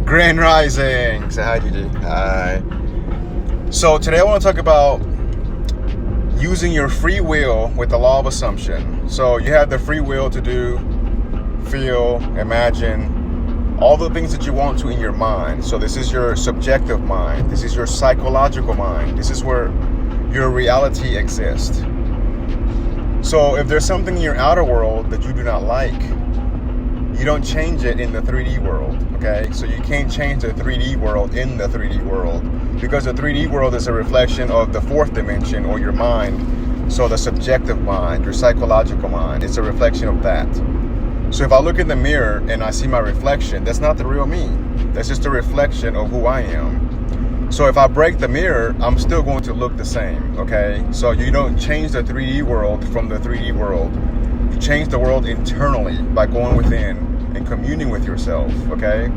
Grand Rising. Say hi, DJ. Hi. So today I want to talk about using your free will with the law of assumption. So you have the free will to do, feel, imagine all the things that you want to in your mind. So this is your subjective mind. This is your psychological mind. This is where your reality exists. So if there's something in your outer world that you do not like, you don't change it in the 3D world, okay? So you can't change the 3D world in the 3D world because the 3D world is a reflection of the fourth dimension or your mind. So the subjective mind, your psychological mind, it's a reflection of that. So if I look in the mirror and I see my reflection, that's not the real me. That's just a reflection of who I am. So if I break the mirror, I'm still going to look the same, okay? So you don't change the 3D world from the 3D world. You change the world internally by going within and communing with yourself, okay?